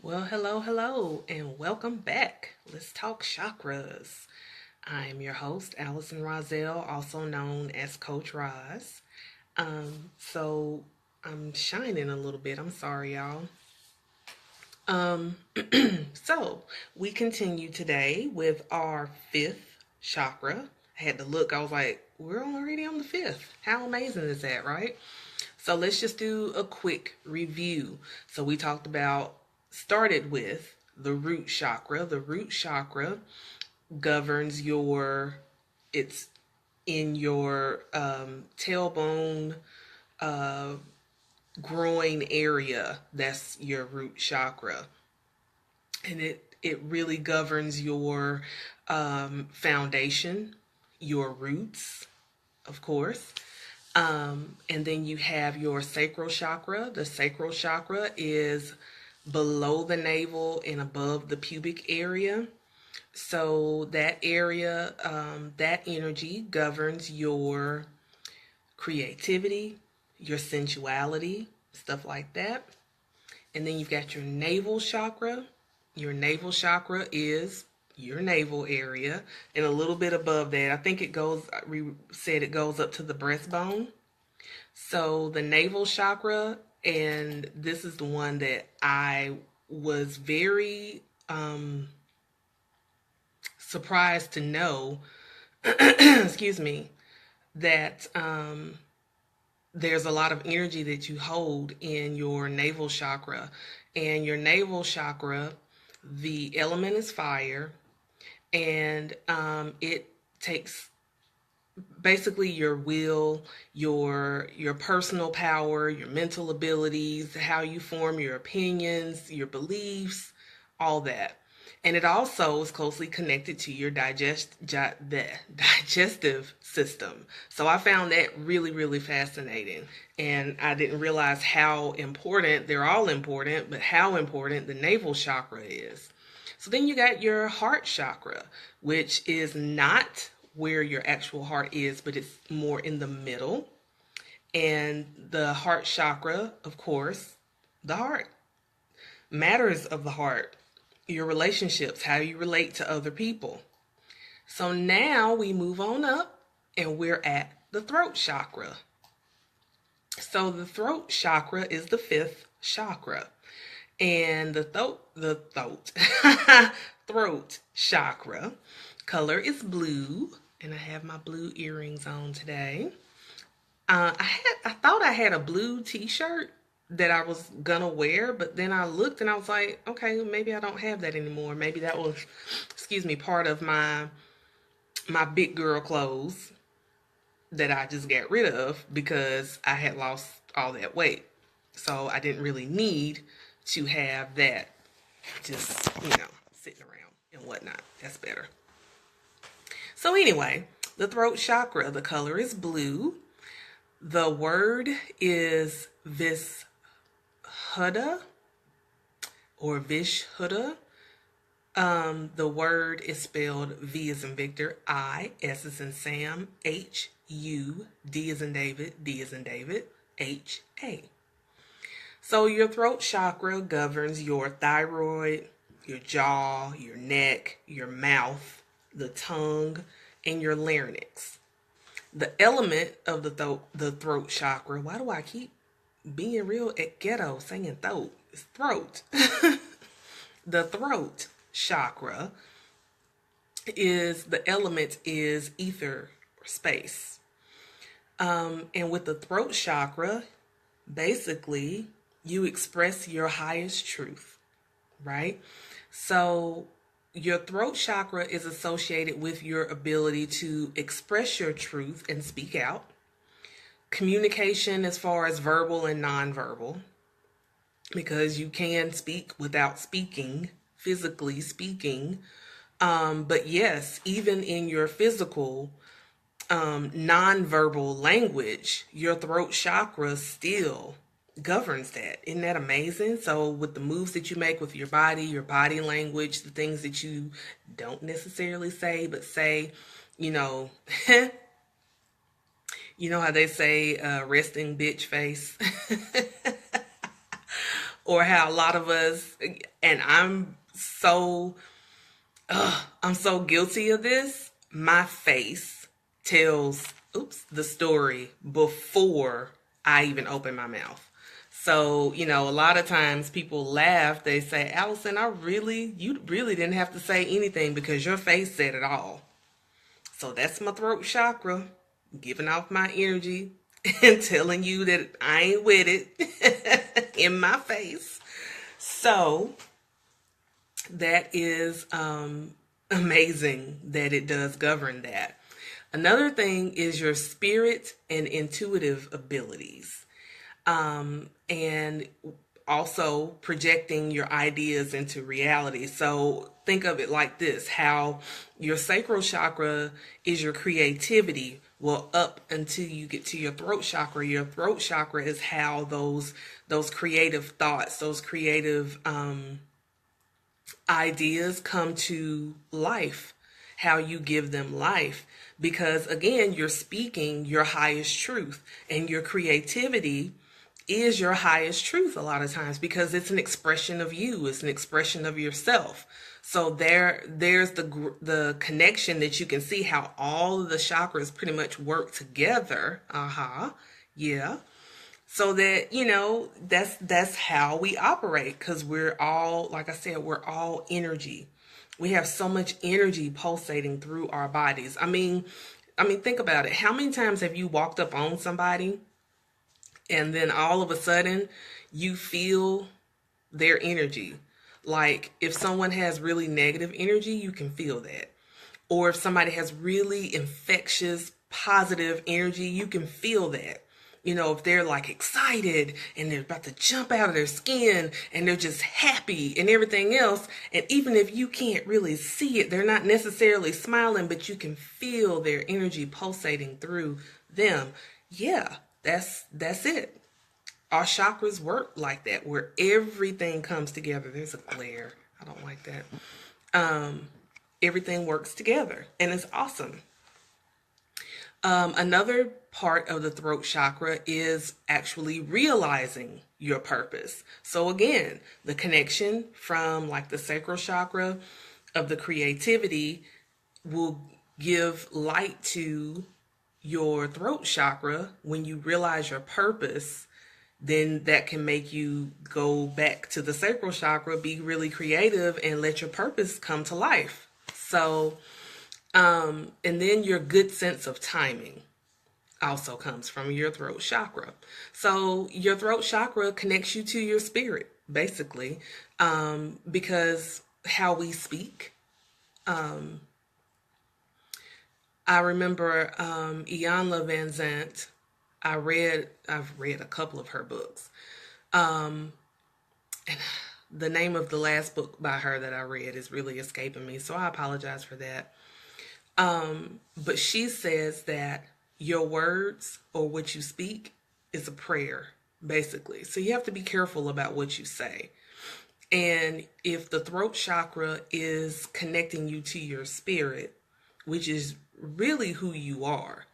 Well, hello, and welcome back. Let's talk chakras. I'm your host, Allison Rozell, also known as Coach Rozz. So I'm shining a little bit. I'm sorry, y'all. Um, so we continue today with our fifth chakra. I had to look. I was like, we're already on the fifth. How amazing is that, right? So let's just do a quick review. So we started with the root chakra. The root chakra governs it's in your tailbone uh, groin area. That's your root chakra. And it really governs your foundation, your roots, of course. And then you have your sacral chakra. The sacral chakra is below the navel and above the pubic area. So that area, that energy governs your creativity, your sensuality, stuff like that. And then you've got your navel chakra. Your navel chakra is your navel area, and a little bit above that, I think we said it goes up to the breastbone. So the navel chakra, and this is the one that I was very surprised to know, excuse me, that there's a lot of energy that you hold in your navel chakra. And your navel chakra, the element is fire, and it takes basically your will, your personal power, your mental abilities, how you form your opinions, your beliefs, all that. And it also is closely connected to your the digestive system. So I found that really, really fascinating. And I didn't realize how important, they're all important, but how important the navel chakra is. So then you got your heart chakra, which is not where your actual heart is, but it's more in the middle. And the heart chakra, of course, the heart, matters of the heart, your relationships, how you relate to other people. So now we move on up and we're at the throat chakra. So the throat chakra is the fifth chakra. And the throat chakra color is blue, and I have my blue earrings on today. I thought I had a blue T-shirt that I was gonna wear, but then I looked and I was like, okay, maybe I don't have that anymore. Maybe that was, excuse me, part of my big girl clothes that I just got rid of because I had lost all that weight. So I didn't really need to have that just, sitting around and whatnot. That's better. So anyway, the throat chakra, the color is blue. The word is Vishuddha or Vishuddha. The word is spelled V as in Victor, I, S as in Sam, H, U, D as in David, D as in David, H, A. So your throat chakra governs your thyroid, your jaw, your neck, your mouth, the tongue, and your larynx. The element of the throat chakra, why do I keep being real ghetto saying throat? It's throat. The throat chakra the element is ether or space. And with the throat chakra, basically you express your highest truth, right? So your throat chakra is associated with your ability to express your truth and speak out. Communication as far as verbal and nonverbal, because you can speak without speaking, physically speaking. But yes, even in your physical nonverbal language, your throat chakra still governs that. Isn't that amazing? So with the moves that you make with your body language, the things that you don't necessarily say, but say, you know, you know how they say resting bitch face? Or how a lot of us, and I'm so guilty of this. My face tells, the story before I even open my mouth. So, a lot of times people laugh. They say, Allison, you really didn't have to say anything because your face said it all. So that's my throat chakra giving off my energy and telling you that I ain't with it in my face. So that is amazing that it does govern that. Another thing is your spirit and intuitive abilities. And also projecting your ideas into reality. So think of it like this, how your sacral chakra is your creativity. Well, up until you get to your throat chakra is how those creative thoughts, those creative ideas come to life, how you give them life. Because again, you're speaking your highest truth, and your creativity is your highest truth a lot of times because it's an expression of you, it's an expression of yourself. So there's the connection that you can see how all of the chakras pretty much work together. Yeah. So that, that's how we operate, because we're all, like I said, we're all energy. We have so much energy pulsating through our bodies. Think about it. How many times have you walked up on somebody and then all of a sudden you feel their energy? Like if someone has really negative energy, you can feel that. Or if somebody has really infectious, positive energy, you can feel that. If they're like excited and they're about to jump out of their skin and they're just happy and everything else. And even if you can't really see it, they're not necessarily smiling, but you can feel their energy pulsating through them. Yeah, that's it. Our chakras work like that, where everything comes together. There's a glare. I don't like that. Everything works together and it's awesome. Another part of the throat chakra is actually realizing your purpose. So again, the connection from like the sacral chakra of the creativity will give light to your throat chakra. When you realize your purpose, then that can make you go back to the sacral chakra, be really creative, and let your purpose come to life. So, and then your good sense of timing also comes from your throat chakra. So your throat chakra connects you to your spirit, basically, because how we speak. I remember Iyanla Van Zant. I've read a couple of her books. And the name of the last book by her that I read is really escaping me, so I apologize for that. But she says that your words or what you speak is a prayer, basically. So you have to be careful about what you say. And if the throat chakra is connecting you to your spirit, which is really who you are,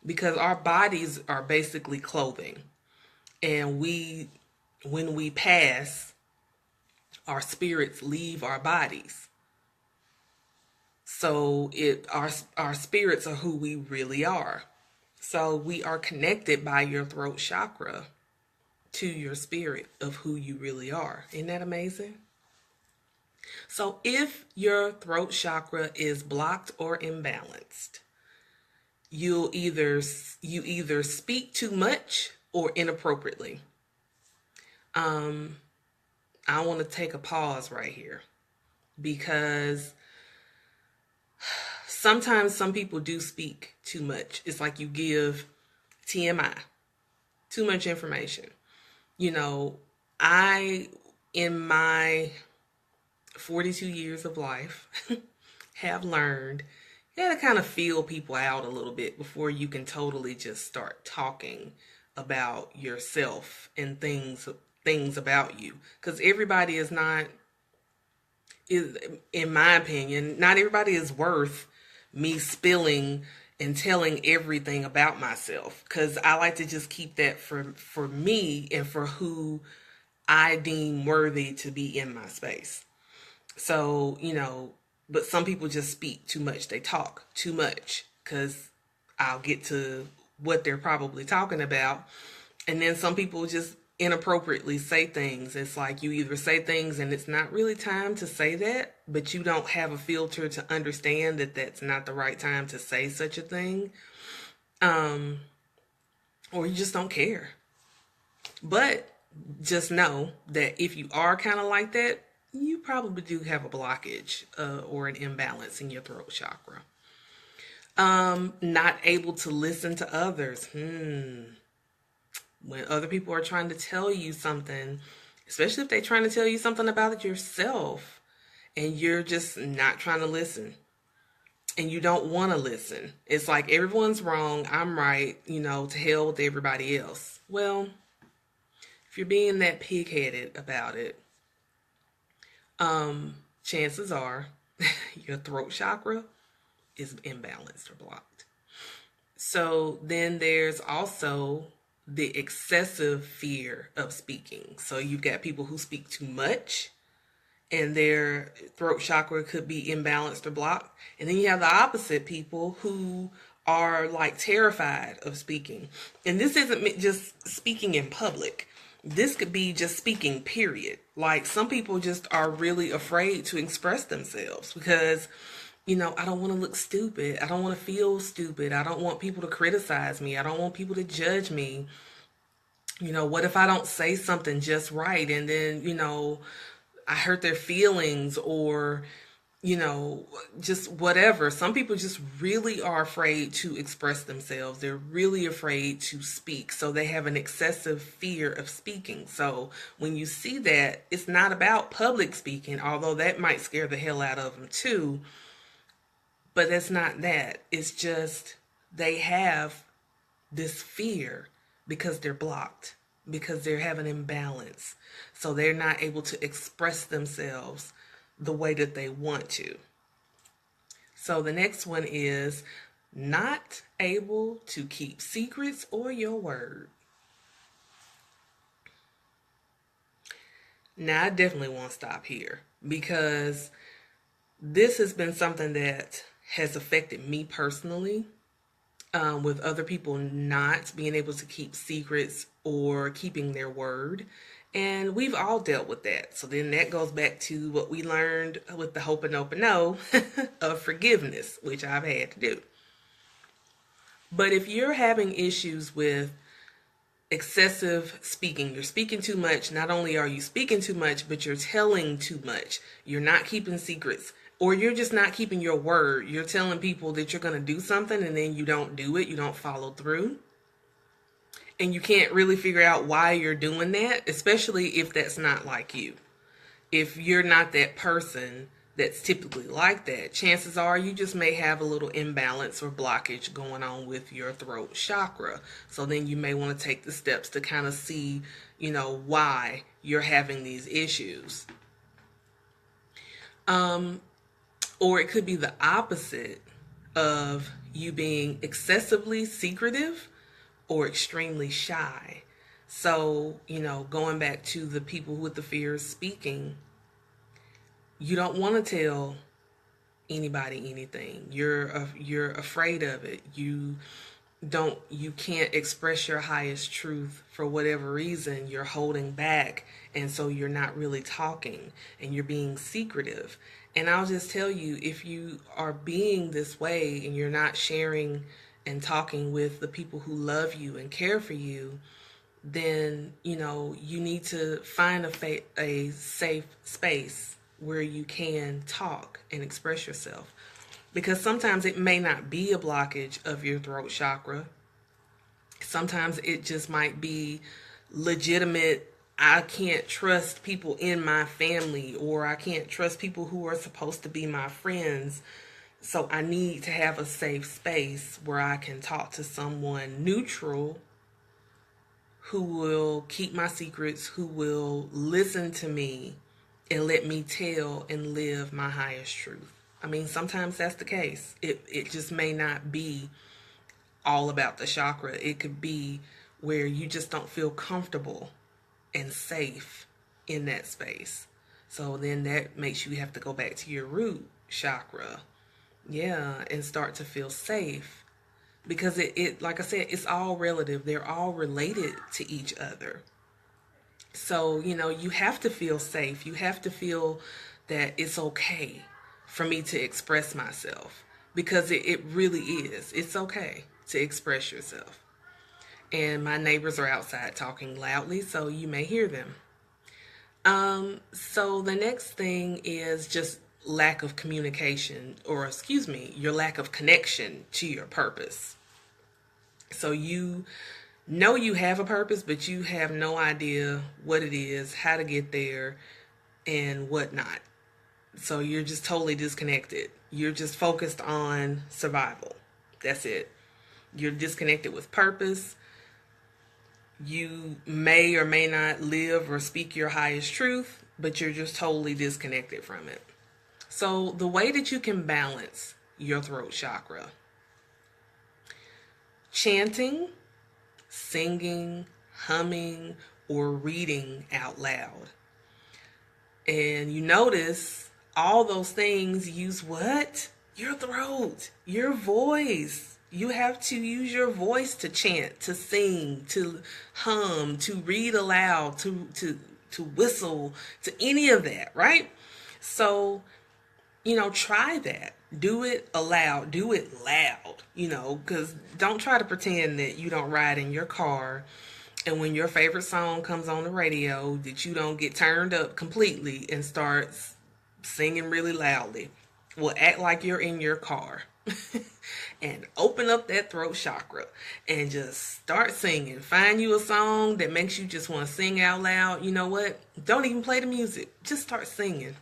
because our bodies are basically clothing. And when we pass, our spirits leave our bodies. So our spirits are who we really are. So we are connected by your throat chakra to your spirit of who you really are. Isn't that amazing? So if your throat chakra is blocked or imbalanced, you either speak too much or inappropriately. I want to take a pause right here, because sometimes some people do speak too much. It's like you give TMI, too much information. I, in my 42 years of life, have learned you gotta kind of feel people out a little bit before you can totally just start talking about yourself and things about you. Because everybody is, in my opinion, not everybody is worth me spilling and telling everything about myself, because I like to just keep that for me and for who I deem worthy to be in my space. So, but some people just speak too much. They talk too much because I'll get to what they're probably talking about. And then some people just inappropriately say things. It's like you either say things and it's not really time to say that, but you don't have a filter to understand that that's not the right time to say such a thing. Um, or you just don't care. But just know that if you are kind of like that, you probably do have a blockage or an imbalance in your throat chakra. Not able to listen to others. When other people are trying to tell you something, especially if they're trying to tell you something about it yourself, and you're just not trying to listen, and you don't want to listen. It's like everyone's wrong, I'm right, to hell with everybody else. Well, if you're being that pig-headed about it, chances are your throat chakra is imbalanced or blocked. So then there's also the excessive fear of speaking. So you've got people who speak too much and their throat chakra could be imbalanced or blocked. And then you have the opposite, people who are like terrified of speaking. And this isn't just speaking in public. This could be just speaking, period. Like some people just are really afraid to express themselves because, I don't want to look stupid. I don't want to feel stupid. I don't want people to criticize me. I don't want people to judge me. What if I don't say something just right and then, I hurt their feelings or, just whatever. Some people just really are afraid to express themselves. They're really afraid to speak. So they have an excessive fear of speaking. So when you see that, it's not about public speaking, although that might scare the hell out of them too. But that's not that. It's just they have this fear because they're blocked, because they have an imbalance. So they're not able to express themselves the way that they want to. So the next one is not able to keep secrets or your word. Now, I definitely won't stop here because this has been something that has affected me personally, with other people not being able to keep secrets or keeping their word. And we've all dealt with that. So then that goes back to what we learned with the Ho'oponopono of forgiveness, which I've had to do. But if you're having issues with excessive speaking, you're speaking too much. Not only are you speaking too much, but you're telling too much. You're not keeping secrets. Or you're just not keeping your word. You're telling people that you're going to do something and then you don't do it. You don't follow through. And you can't really figure out why you're doing that, especially if that's not like you. If you're not that person that's typically like that, chances are you just may have a little imbalance or blockage going on with your throat chakra. So then you may want to take the steps to kind of see, why you're having these issues. Or it could be the opposite of you being excessively secretive or extremely shy. So, going back to the people with the fear of speaking, you don't want to tell anybody anything. You're afraid of it. You can't express your highest truth for whatever reason. You're holding back, and so you're not really talking and you're being secretive. And I'll just tell you, if you are being this way and you're not sharing and talking with the people who love you and care for you, then, you need to find a safe space where you can talk and express yourself. Because sometimes it may not be a blockage of your throat chakra. Sometimes it just might be legitimate. I can't trust people in my family, or I can't trust people who are supposed to be my friends. So I need to have a safe space where I can talk to someone neutral who will keep my secrets, who will listen to me and let me tell and live my highest truth. I mean, sometimes that's the case. It just may not be all about the chakra. It could be where you just don't feel comfortable and safe in that space. So then that makes you have to go back to your root chakra. Yeah, and start to feel safe. Because it like I said, it's all relative. They're all related to each other. So, you have to feel safe. You have to feel that it's okay for me to express myself. Because it really is. It's okay to express yourself. And my neighbors are outside talking loudly, so you may hear them. So the next thing is just lack of communication, or excuse me, your lack of connection to your purpose. So you know you have a purpose, but you have no idea what it is, how to get there, and whatnot. So you're just totally disconnected. You're just focused on survival. That's it. You're disconnected with purpose. You may or may not live or speak your highest truth, but you're just totally disconnected from it. So the way that you can balance your throat chakra: chanting, singing, humming, or reading out loud. And you notice all those things use what? Your throat, your voice. You have to use your voice to chant, to sing, to hum, to read aloud, to whistle, to any of that, right? So, try that. Do it aloud. Do it loud, because don't try to pretend that you don't ride in your car and when your favorite song comes on the radio that you don't get turned up completely and start singing really loudly. Well, act like you're in your car and open up that throat chakra and just start singing. Find you a song that makes you just want to sing out loud. You know what? Don't even play the music. Just start singing.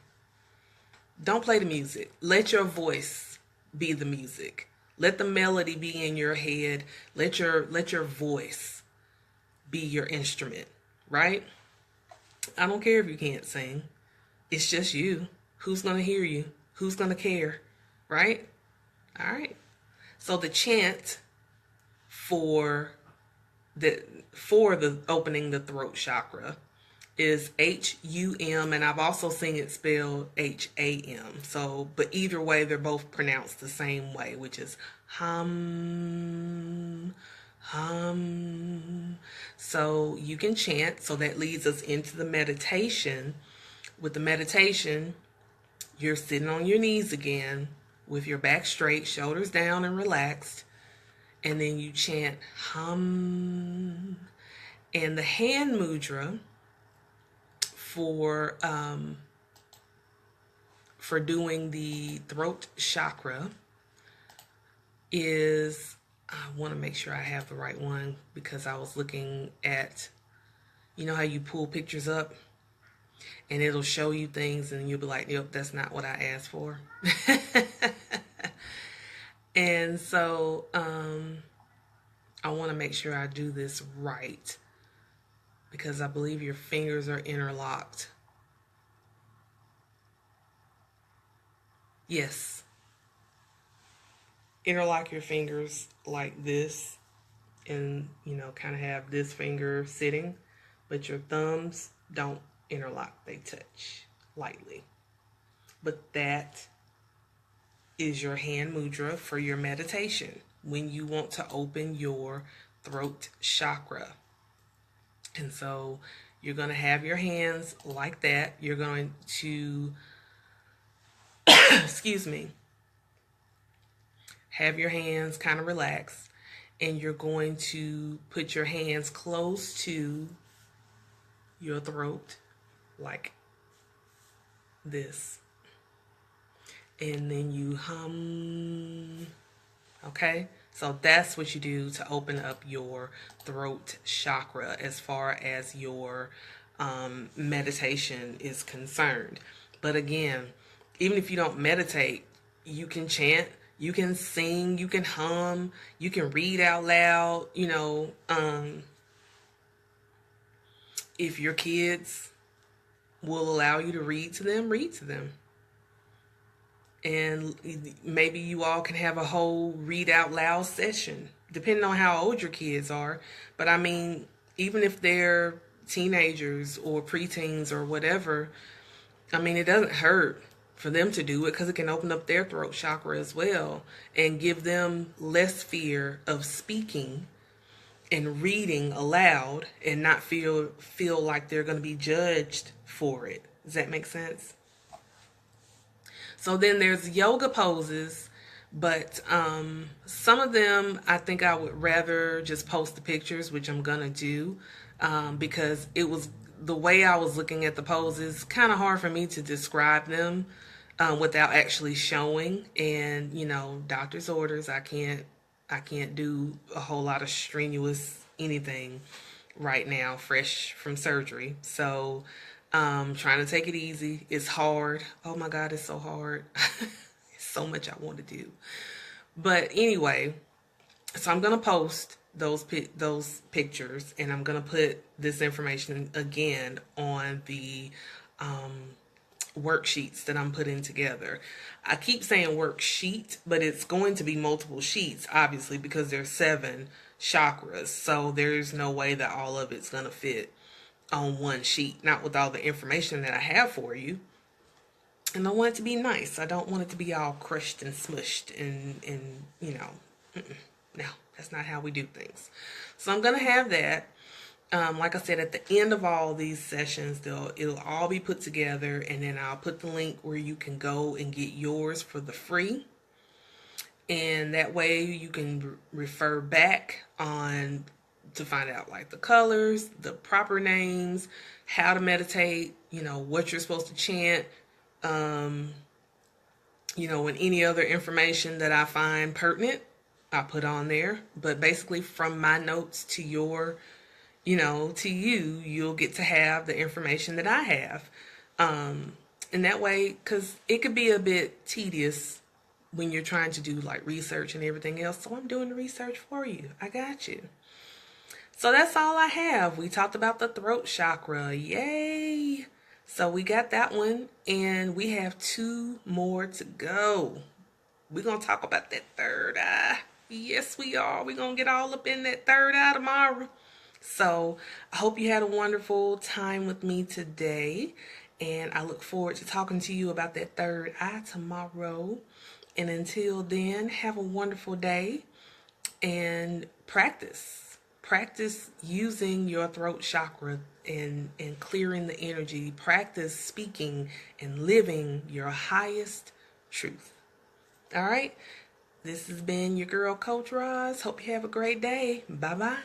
Don't play the music. Let your voice be the music. Let the melody be in your head. Let your voice be your instrument, right? I don't care if you can't sing. It's just you. Who's going to hear you? Who's going to care, right? All right. So the chant for the opening the throat chakra is H-U-M, and I've also seen it spelled H-A-M. So, but either way, they're both pronounced the same way, which is hum, hum. So you can chant. So that leads us into the meditation. With the meditation, you're sitting on your knees again with your back straight, shoulders down and relaxed. And then you chant hum. And the hand mudra for doing the throat chakra is, I want to make sure I have the right one because I was looking at, how you pull pictures up and it'll show you things and you'll be like, yep, that's not what I asked for. And so I want to make sure I do this right because I believe your fingers are interlocked. Yes. Interlock your fingers like this and, kind of have this finger sitting, but your thumbs don't interlock. They touch lightly. But that is your hand mudra for your meditation when you want to open your throat chakra. And so you're going to have your hands like that. You're going to, excuse me, have your hands kind of relaxed, and you're going to put your hands close to your throat like this. And then you hum. Okay? So that's what you do to open up your throat chakra as far as your meditation is concerned. But again, even if you don't meditate, you can chant, you can sing, you can hum, you can read out loud, if your kids will allow you to read to them, read to them. And maybe you all can have a whole read out loud session, depending on how old your kids are. But I mean, even if they're teenagers or preteens or whatever, I mean, it doesn't hurt for them to do it because it can open up their throat chakra as well and give them less fear of speaking and reading aloud and not feel like they're going to be judged for it. Does that make sense? So then there's yoga poses, but some of them I think I would rather just post the pictures, which I'm gonna do, because it was the way I was looking at the poses kind of hard for me to describe them without actually showing. And you know, doctor's orders, I can't do a whole lot of strenuous anything right now, fresh from surgery. So trying to take it easy. It's hard. Oh my God, it's so hard. It's so much I want to do. But anyway, so I'm going to post those pictures, and I'm going to put this information again on the worksheets that I'm putting together. I keep saying worksheet, but it's going to be multiple sheets, obviously, because there's 7 chakras. So there's no way that all of it's going to fit on one sheet, not with all the information that I have for you. And I want it to be nice. I don't want it to be all crushed and smushed and you know, no, that's not how we do things. So I'm going to have that. Like I said, at the end of all these sessions, it'll all be put together, and then I'll put the link where you can go and get yours for the free. And that way you can refer back on to find out like the colors, the proper names, how to meditate, you know, what you're supposed to chant, you know, and any other information that I find pertinent, I put on there. But basically from my notes to your, you know, to you, you'll get to have the information that I have. And that way, because it could be a bit tedious when you're trying to do like research and everything else. So I'm doing the research for you. I got you. So that's all I have. We talked about the throat chakra. Yay! So we got that one, and we have 2 more to go. We're going to talk about that third eye. Yes, we are. We're going to get all up in that third eye tomorrow. So I hope you had a wonderful time with me today, and I look forward to talking to you about that third eye tomorrow. And until then, have a wonderful day, and practice using your throat chakra and clearing the energy. Practice speaking and living your highest truth. All right, this has been your girl Coach Rozz. Hope you have a great day. Bye bye.